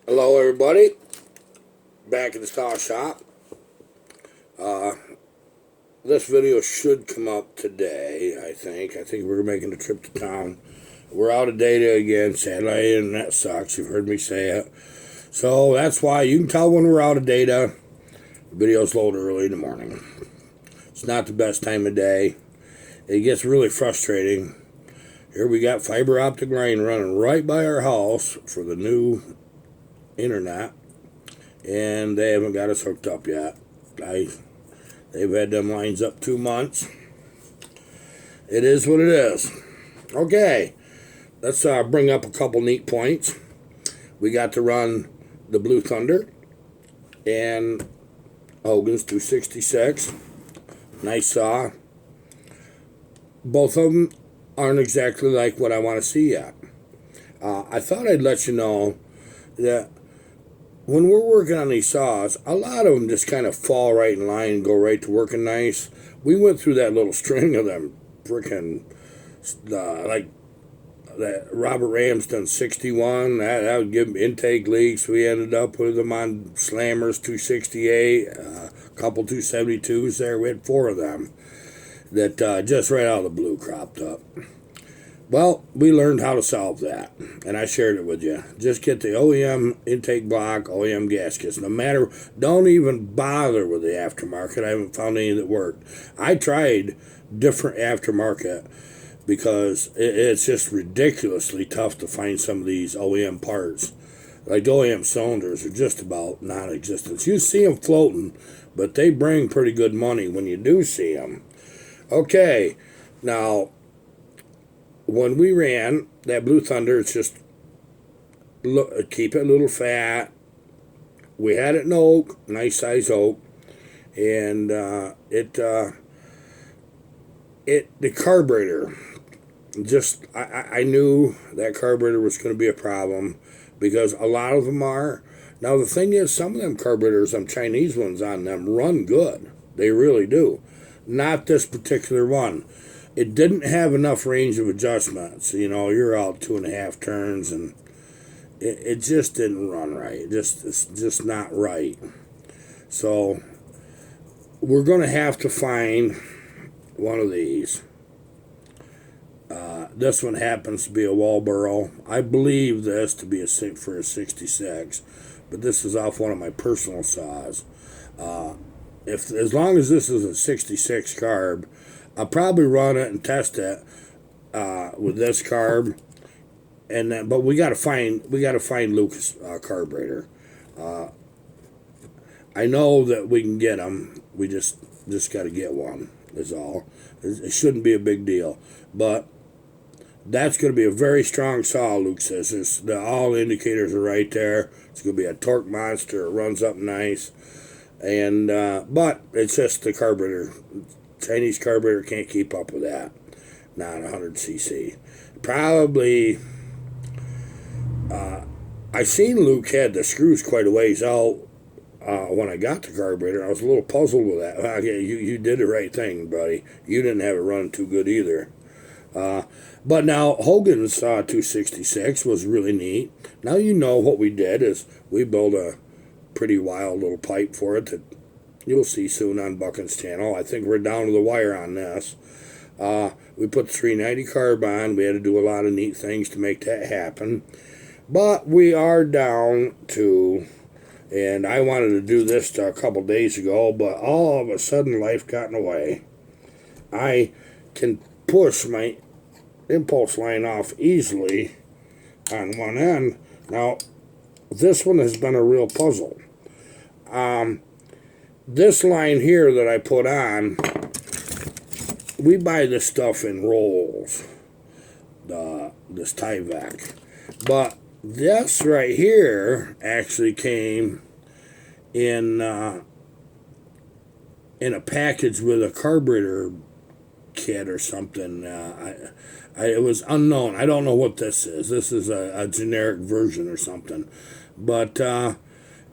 Hello everybody, back in the style shop. This video should come up today, I think. We're making a trip to town. We're out of data again, sadly, and that sucks. You've heard me say it. So that's why you can tell when we're out of data. The videos load early in the morning. It's not the best time of day. It gets really frustrating. Here we got fiber optic line running right by our house for the new internet, and they haven't got us hooked up yet. They've had them lines up 2 months. It is what it is. Okay, let's bring up a couple neat points. We got to run the Blue Thunder and Hogan's 266. Nice saw. Both of them aren't exactly like what I want to see yet. I thought I'd let you know that when we're working on these saws, a lot of them just kind of fall right in line and go right to working nice. We went through that little string of them freaking, like that Robert Ramsden 61. That would give them intake leaks. We ended up with them on Slammers 268, a couple 272s there. We had 4 of them that just right out of the blue cropped up. Well, we learned how to solve that, and I shared it with you. Just get the OEM intake block, OEM gaskets. Don't even bother with the aftermarket. I haven't found any that worked. I tried different aftermarket because it's just ridiculously tough to find some of these OEM parts. Like the OEM cylinders are just about non-existent. You see them floating, but they bring pretty good money when you do see them. Okay, now, when we ran that Blue Thunder, it's just keep it a little fat. We had it in oak, nice size oak, and the carburetor, just I knew that carburetor was going to be a problem because a lot of them are. Now the thing is, some of them carburetors, them Chinese ones on them, run good. They really do. Not this particular one. It didn't have enough range of adjustments. You know, you're out 2.5 turns, and it just didn't run right. It's just not right. So we're going to have to find one of these. This one happens to be a Walboro. I believe this to be for a 66, but this is off one of my personal saws. As long as this is a 66 carb, I'll probably run it and test it with this carb, and then, but we gotta find Lucas carburetor. I know that we can get them. We just gotta get one. Is all. It shouldn't be a big deal, but that's going to be a very strong saw. Luke says all indicators are right there. It's going to be a torque monster. It runs up nice, and but it's just the carburetor. Chinese carburetor can't keep up with that. Not 100cc. Probably, I seen Luke had the screws quite a ways out when I got the carburetor. I was a little puzzled with that. Okay, you did the right thing, buddy. You didn't have it run too good either. But now Hogan's 266 was really neat. Now you know what we did is we built a pretty wild little pipe for it that you'll see soon on Buchan's channel. I think we're down to the wire on this. We put the 390 carb on. We had to do a lot of neat things to make that happen. But we are down to, and I wanted to do this a couple days ago, but all of a sudden life got in the way. I can push my impulse line off easily on one end. Now, this one has been a real puzzle. This line here that I put on, we buy this stuff in rolls, this Tyvek. But this right here actually came in a package with a carburetor kit or something. It was unknown. I don't know what this is. This is a generic version or something. But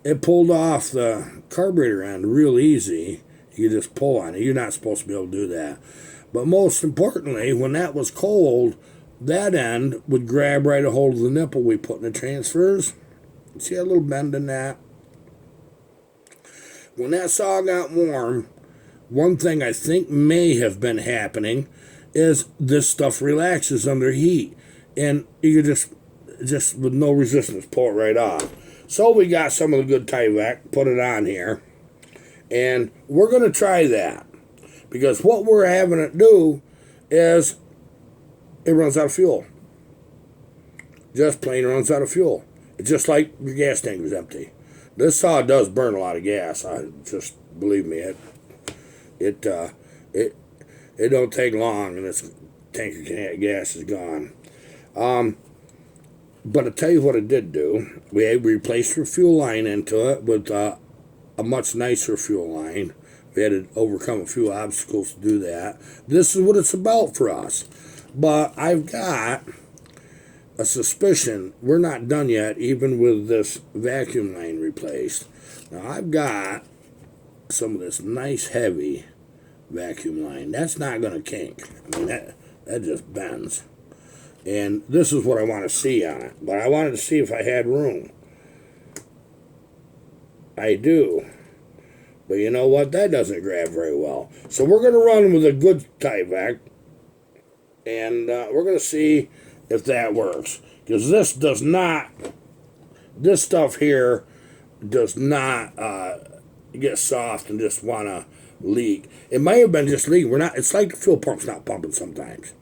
it pulled off the carburetor end real easy. You just pull on it. You're not supposed to be able to do that. But most importantly, when that was cold, that end would grab right a hold of the nipple we put in the transfers. See a little bend in that? When that saw got warm, one thing I think may have been happening is this stuff relaxes under heat. And you can just with no resistance, pull it right off. So we got some of the good Tyvek, put it on here. And we're going to try that. Because what we're having it do is it runs out of fuel. Just plain runs out of fuel. It's just like your gas tank was empty. This saw does burn a lot of gas. Just believe me, it don't take long, and this tank of gas is gone. But I'll tell you what it did do. We replaced our fuel line into it with a much nicer fuel line. We had to overcome a few obstacles to do that. This is what it's about for us. But I've got a suspicion we're not done yet, even with this vacuum line replaced. Now I've got some of this nice heavy vacuum line. That's not going to kink. I mean, that just bends. And this is what I want to see on it. But I wanted to see if I had room. I do. But you know what? That doesn't grab very well. So we're going to run with a good Tyvek. And we're going to see if that works. Because this stuff here does not get soft and just want to leak. It might have been just leaking. It's like the fuel pump's not pumping sometimes.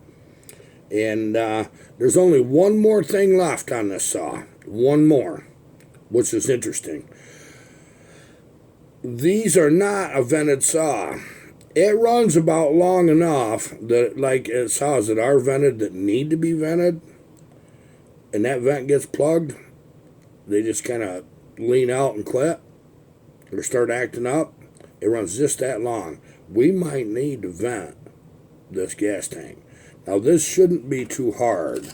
And there's only one more thing left on this saw. One more, which is interesting. These are not a vented saw. It runs about long enough that, like saws that are vented that need to be vented, and that vent gets plugged, they just kind of lean out and quit or start acting up. It runs just that long. We might need to vent this gas tank. Now, this shouldn't be too hard.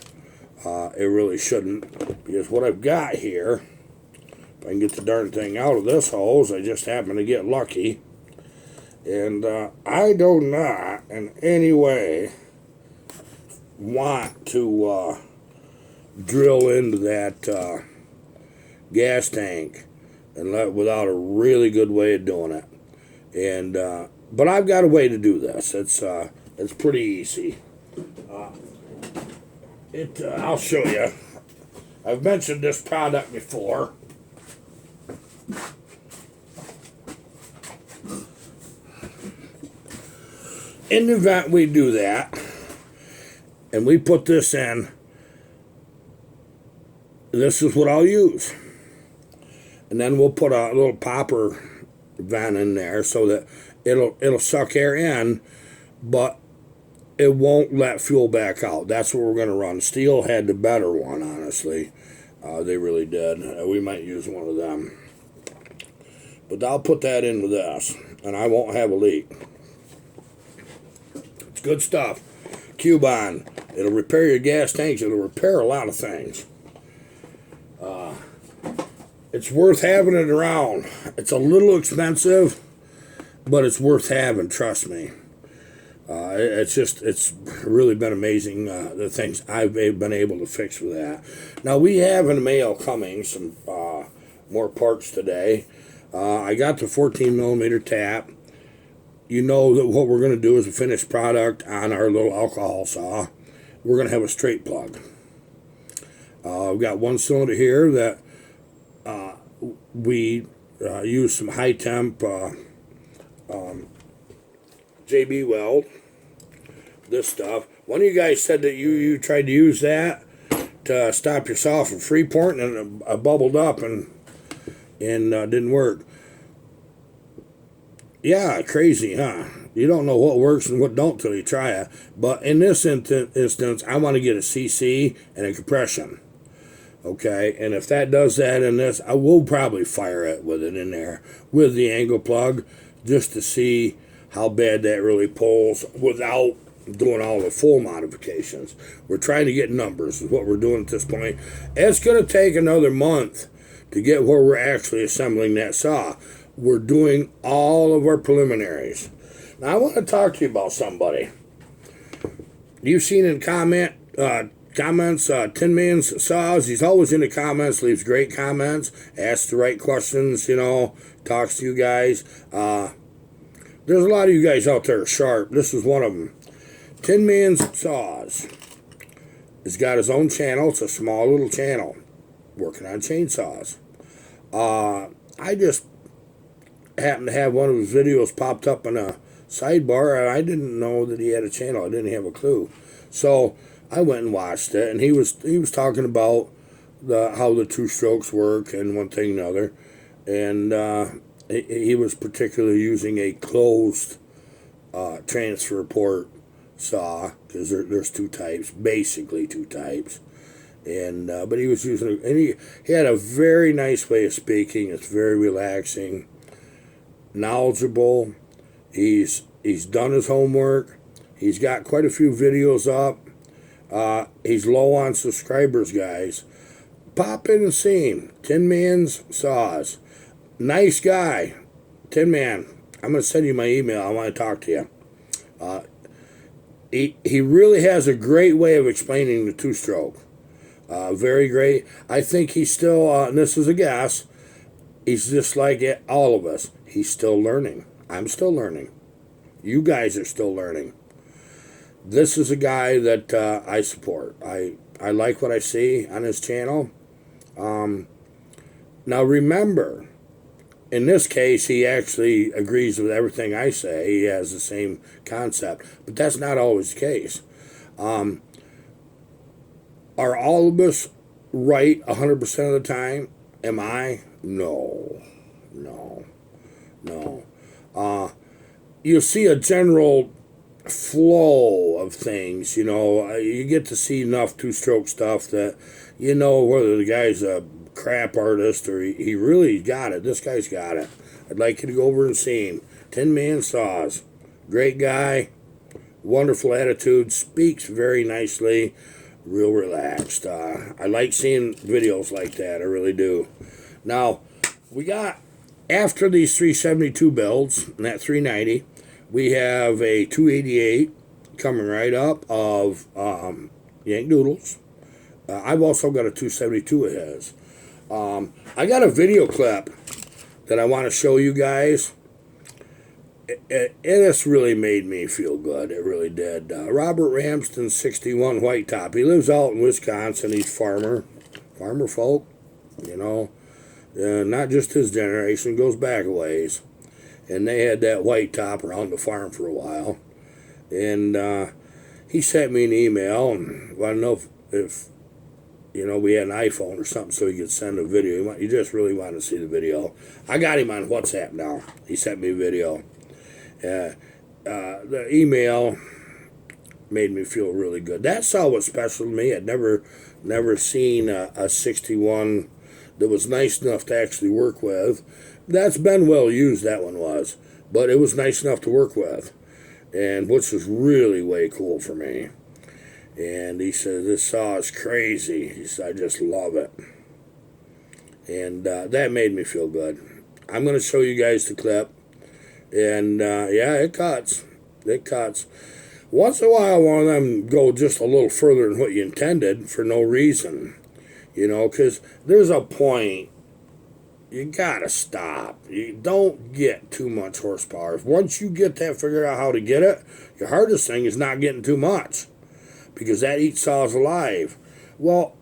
It really shouldn't, because what I've got here, if I can get the darn thing out of this hose, I just happen to get lucky. And I do not in any way want to drill into that gas tank and without a really good way of doing it. And but I've got a way to do this. It's pretty easy. I'll show you. I've mentioned this product before. In the event we do that, and we put this in, this is what I'll use. And then we'll put a little popper vent in there so that it'll suck air in, but it won't let fuel back out. That's what we're going to run. Steel had the better one, honestly. They really did. We might use one of them. But I'll put that in with this, and I won't have a leak. It's good stuff. Cubon. It'll repair your gas tanks. It'll repair a lot of things. It's worth having it around. It's a little expensive, but it's worth having, trust me. It's really been amazing, the things I've been able to fix with that. Now, we have in the mail coming some more parts today. I got the 14 millimeter tap. You know that what we're going to do is a finished product on our little alcohol saw. We're going to have a straight plug. We've got one cylinder here that we use some high temp JB weld. This stuff. One of you guys said that you tried to use that to stop your saw from free pouring, and it bubbled up and didn't work. Yeah, crazy, huh? You don't know what works and what don't till you try it. But in this instance, I want to get a CC and a compression. Okay, and if that does that in this, I will probably fire it with it in there with the angle plug just to see how bad that really pulls without doing all the full modifications. We're trying to get numbers is what we're doing at this point. It's going to take another month to get where we're actually assembling that saw. We're doing all of our preliminaries. Now I want to talk to you about somebody. You've seen in comments comments, Tin Man's Saws. He's always in the comments, leaves great comments, asks the right questions, talks to you guys. There's a lot of you guys out there sharp. This is one of them. Tin Man's Saws. He's got his own channel. It's a small little channel, working on chainsaws. I just happened to have one of his videos popped up in a sidebar, and I didn't know that he had a channel. I didn't have a clue. So I went and watched it, and he was talking about how the two strokes work and one thing and another, and he was particularly using a closed transfer port saw, because there's two types, basically two types. And but he was using, and he had a very nice way of speaking. It's very relaxing, knowledgeable. He's done his homework. He's got quite a few videos up. He's low on subscribers, guys. Pop in and see him. Tin Man's Saws. Nice guy. Tin Man, I'm going to send you my email. I want to talk to you. He really has a great way of explaining the two-stroke. Very great. I think he's still, and this is a guess, he's just like all of us. He's still learning. I'm still learning. You guys are still learning. This is a guy that I support. I like what I see on his channel. Now remember, in this case, he actually agrees with everything I say. He has the same concept. But that's not always the case. Are all of us right 100% of the time? Am I? No. You see a general flow of things, You get to see enough two-stroke stuff that whether the guy's a crap artist or he really got it. This guy's got it. I'd like you to go over and see him. Tin Man Saws. Great guy. Wonderful attitude. Speaks very nicely. Real relaxed. I like seeing videos like that. I really do. Now, we got, after these 372 builds, and that 390, we have a 288 coming right up of Yank Doodles. I've also got a 272 of his. I got a video clip that I want to show you guys. And this really made me feel good. It really did. Robert Ramsden, 61, White Top. He lives out in Wisconsin. He's farmer folk, not just his generation, goes back a ways. And they had that White Top around the farm for a while. And he sent me an email and wanted to know if we had an iPhone or something so he could send a video. He just really wanted to see the video. I got him on WhatsApp now. He sent me a video. The email made me feel really good. That saw was special to me. I'd never seen a 61 that was nice enough to actually work with. That's been well used, that one was. But it was nice enough to work with. And which was really way cool for me. And he said, this saw is crazy. He said, I just love it. And that made me feel good. I'm going to show you guys the clip. And, yeah, it cuts. It cuts. Once in a while, one of them go just a little further than what you intended for no reason. Because there's a point. You got to stop. You don't get too much horsepower. Once you get that, figure out how to get it, your hardest thing is not getting too much. Because that eats saws alive. Well,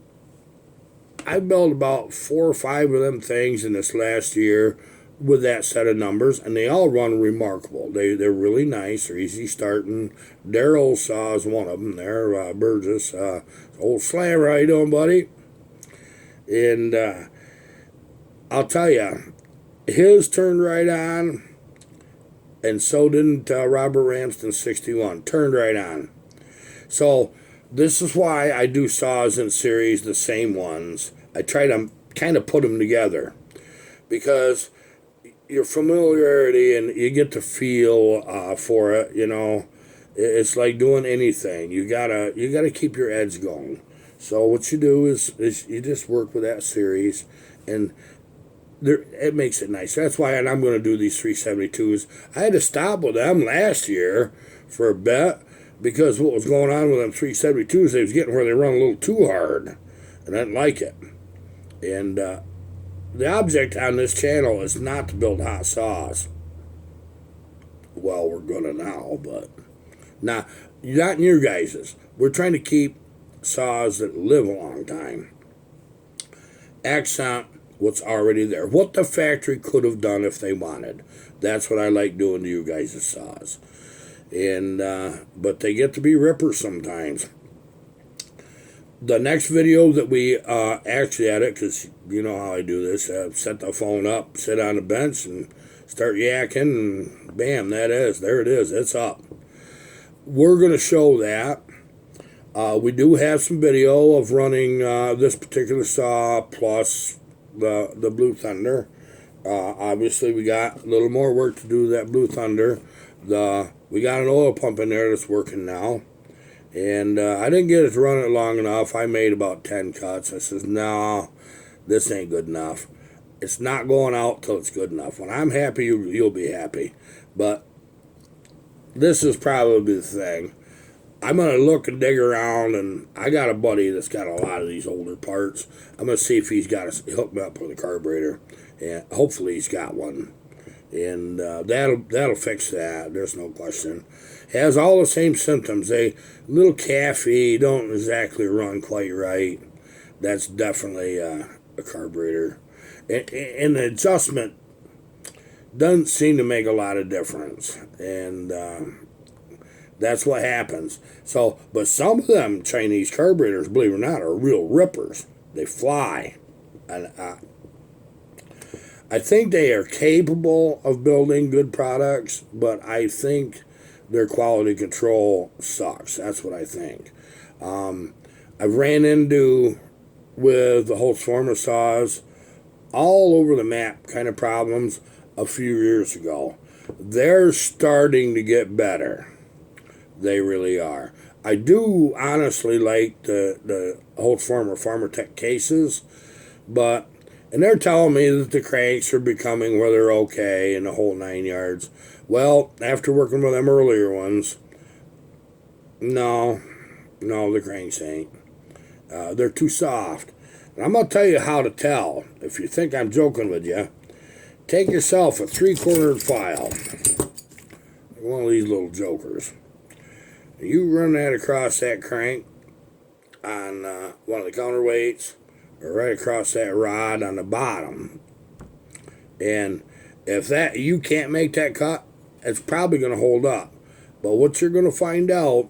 I built about 4 or 5 of them things in this last year with that set of numbers, and they all run remarkable. They're really nice. They're easy starting. Daryl's saw is one of them there, Burgess. Old Slammer, how you doing, buddy? And I'll tell you, his turned right on, and so didn't Robert Ramsden 61. Turned right on. So this is why I do saws in series, the same ones. I try to kind of put them together because your familiarity and you get to feel for it. It's like doing anything. You gotta keep your edge going. So what you do is you just work with that series, and it makes it nice. That's why, and I'm going to do these 372s. I had to stop with them last year for a bit. because what was going on with them 372s, they was getting where they run a little too hard, and I didn't like it. And the object on this channel is not to build hot saws. Well, we're gonna now, but not in your guys's. We're trying to keep saws that live a long time. Accent what's already there. What the factory could have done if they wanted. That's what I like doing to you guys' saws. And but they get to be rippers sometimes. The next video that we actually edit, because you know how I do this, set the phone up, sit on the bench, and start yakking, and bam, there it is, it's up. We're going to show that. We do have some video of running this particular saw plus the Blue Thunder. Obviously, we got a little more work to do with that Blue Thunder. We got an oil pump in there that's working now. And I didn't get it to run it long enough. I made about 10 cuts. I says, no, this ain't good enough. It's not going out till it's good enough. When I'm happy, you'll be happy. But this is probably the thing. I'm going to look and dig around, and I got a buddy that's got a lot of these older parts. I'm going to see if he's got to hook me up with a carburetor. And hopefully he's got one. And that'll fix that. There's no question. Has all the same symptoms. A little caffy, don't exactly run quite right. That's definitely a carburetor. And the adjustment doesn't seem to make a lot of difference. And that's what happens. So, but some of them Chinese carburetors, believe it or not, are real rippers. They fly. And I think they are capable of building good products, but I think their quality control sucks. That's what I think. I've ran into, with the Holtzformer saws, all over the map kind of problems a few years ago. They're starting to get better. They really are. I do honestly like the Holtzformer Farmer Tech cases, but, and they're telling me that the cranks are becoming where they're okay and the whole 9 yards. Well, after working with them earlier ones, no, the cranks ain't. They're too soft. And I'm going to tell you how to tell. If you think I'm joking with you, take yourself a 3/4 file, one of these little jokers. You run that across that crank on one of the counterweights, or right across that rod on the bottom. And if that you can't make that cut, it's probably going to hold up. But what you're going to find out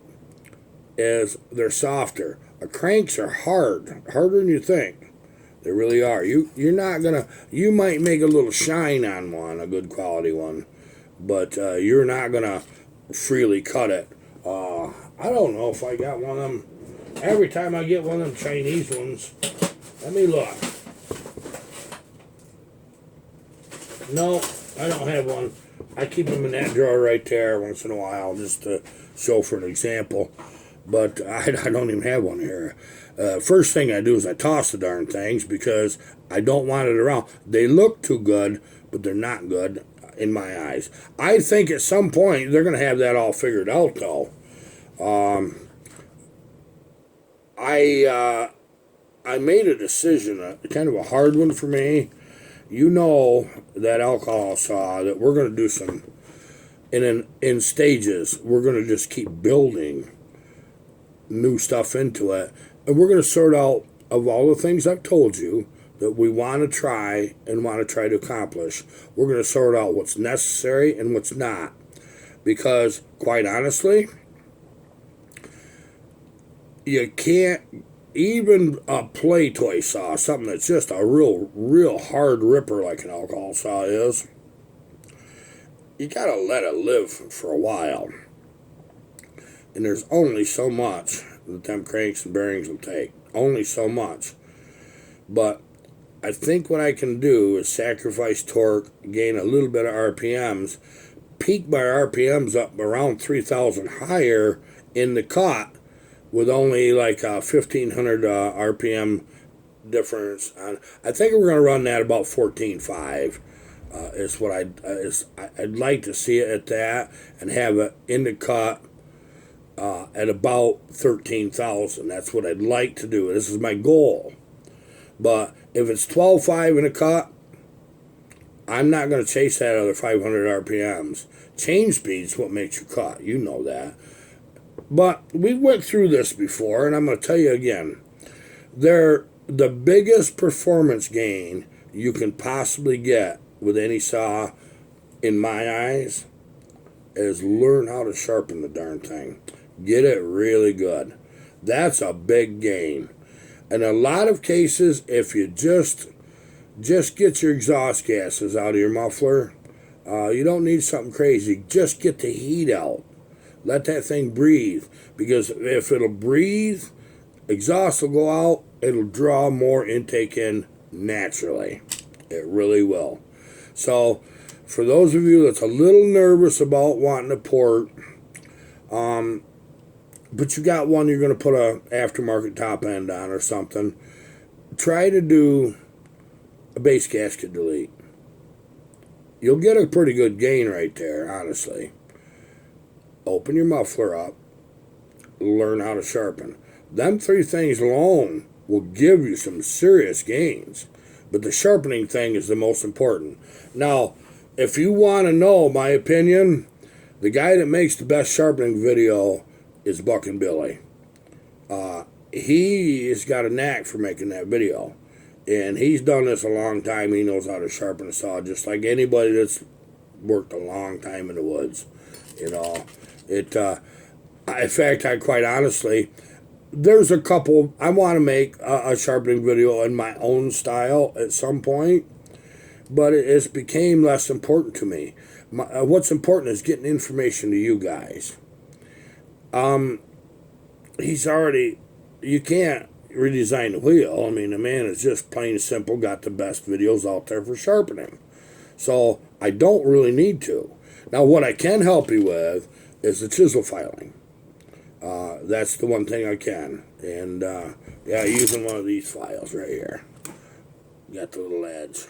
is they're softer. Cranks are harder than you think. They really are. You're not gonna. You might make a little shine on one, a good quality one, but you're not gonna freely cut it. I don't know if I got one of them. Every time I get one of them Chinese ones, let me look. No, I don't have one. I keep them in that drawer right there once in a while, just to show for an example. But I don't even have one here. First thing I do is I toss the darn things because I don't want it around. They look too good, but they're not good in my eyes. I think at some point they're going to have that all figured out, though. I made a decision, kind of a hard one for me. You know that alcohol saw that we're going to do some in stages. We're going to just keep building new stuff into it, and we're going to sort out of all the things I've told you that we want to try and want to try to accomplish. We're going to sort out what's necessary and what's not, because quite honestly, you can't even a play toy saw, something that's just a real hard ripper like an alcohol saw is. You gotta let it live for a while. And there's only so much that them cranks and bearings will take. Only so much. But I think what I can do is sacrifice torque, gain a little bit of RPMs, peak my RPMs up around 3,000 higher in the cut with only like a 1,500 RPM difference. I think we're going to run that about 14.5. Is what I'd like to see it at that and have it in the cut at about 13,000. That's what I'd like to do. This is my goal. But if it's 12.5 in a cut, I'm not going to chase that other 500 RPMs. Change speed's what makes you cut. You know that. But we went through this before, and I'm going to tell you again. The biggest performance gain you can possibly get with any saw, in my eyes, is learn how to sharpen the darn thing. Get it really good. That's a big gain. In a lot of cases, if you just get your exhaust gases out of your muffler, you don't need something crazy. Just get the heat out. Let that thing breathe. Because if it'll breathe, exhaust will go out. It'll draw more intake in naturally. It really will. So, for those of you that's a little nervous about wanting a port, but you got one you're going to put a aftermarket top end on or something, try to do a base gasket delete. You'll get a pretty good gain right there, honestly. Open your muffler up. Learn how to sharpen. Them three things alone will give you some serious gains. But the sharpening thing is the most important. Now, if you want to know my opinion, the guy that makes the best sharpening video is Buck and Billy. He has got a knack for making that video. And he's done this a long time. He knows how to sharpen a saw just like anybody that's worked a long time in the woods. You know, in fact, I quite honestly, there's a couple, I want to make a sharpening video in my own style at some point, but it's became less important to me. What's important is getting information to you guys. You can't redesign the wheel. I mean, the man is just plain and simple got the best videos out there for sharpening. So I don't really need to. Now, what I can help you with is the chisel filing. That's the one thing I can. And, using one of these files right here. Got the little edge.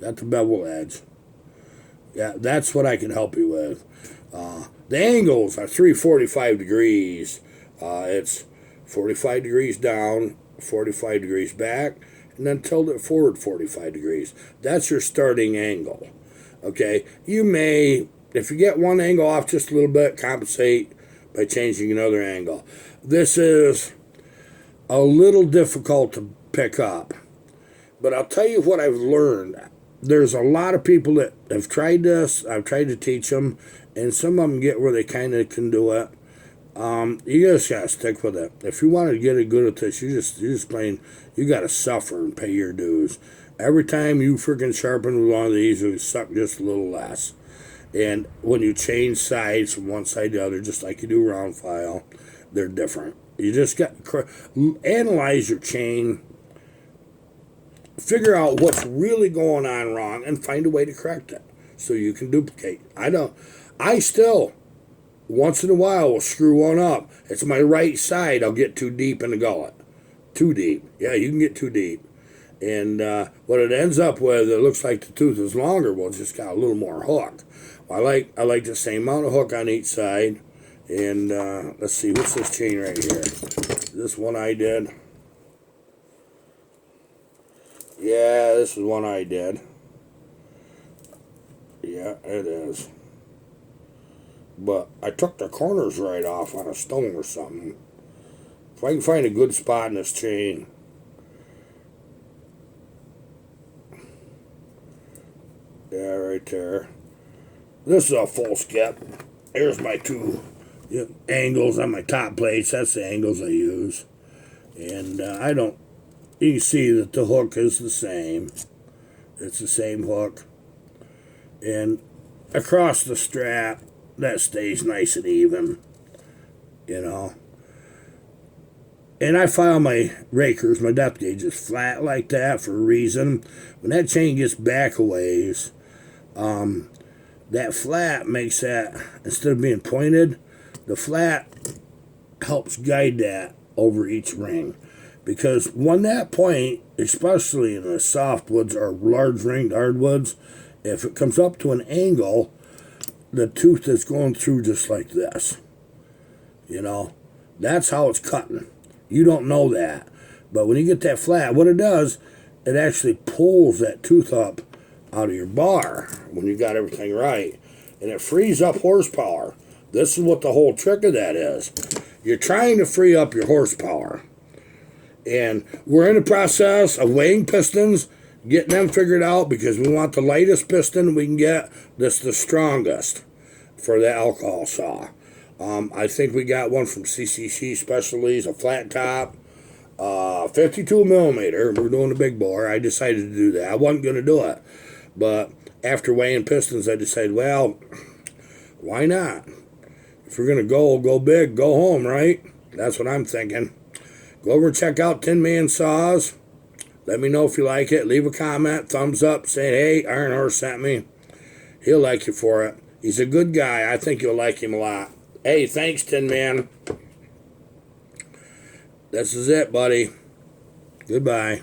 Got the bevel edge. Yeah, that's what I can help you with. The angles are 345 degrees. It's 45 degrees down, 45 degrees back, and then tilt it forward 45 degrees. That's your starting angle. Okay? You may, if you get one angle off just a little bit, compensate by changing another angle. This is a little difficult to pick up. But I'll tell you what I've learned. There's a lot of people that have tried this. I've tried to teach them, and some of them get where they kind of can do it. You just gotta stick with it. If you want to get it good at this, you gotta suffer and pay your dues. Every time you freaking sharpen with one of these, you suck just a little less. And when you change sides from one side to the other, just like you do round file, they're different. You just got to analyze your chain, figure out what's really going on wrong, and find a way to correct it so you can duplicate. I still, once in a while, will screw one up. It's my right side. I'll get too deep in the gullet. Too deep. Yeah, you can get too deep. And what it ends up with, it looks like the tooth is longer. Well, it's just got a little more hook. I like the same amount of hook on each side. And let's see, what's this chain right here? This one I did. Yeah, this is one I did. Yeah, it is. But I took the corners right off on a stone or something. If I can find a good spot in this chain. Yeah, right there. This is a full skip. Here's my two angles on my top plates. That's the angles I use. And you can see that the hook is the same. It's the same hook. And across the strap, that stays nice and even. You know. And I file my rakers, my depth gauges flat like that for a reason. When that chain gets back a ways, that flat makes that, instead of being pointed, the flat helps guide that over each ring. Because when that point, especially in the softwoods or large ringed hardwoods, if it comes up to an angle, the tooth is going through just like this. You know, that's how it's cutting. You don't know that. But when you get that flat, what it does, it actually pulls that tooth up out of your bar when you got everything right. And it frees up horsepower. This is what the whole trick of that is. You're trying to free up your horsepower. And we're in the process of weighing pistons, getting them figured out because we want the lightest piston we can get that's the strongest for the alcohol saw. I think we got one from CCC Specialties, a flat top, 52 millimeter. We're doing the big bore. I decided to do that. I wasn't going to do it. But after weighing pistons, I decided, well, why not? If we're going to go big, go home, right? That's what I'm thinking. Go over and check out Tin Man Saws. Let me know if you like it. Leave a comment, thumbs up, saying, hey, Iron Horse sent me. He'll like you for it. He's a good guy. I think you'll like him a lot. Hey, thanks, Tin Man. This is it, buddy. Goodbye.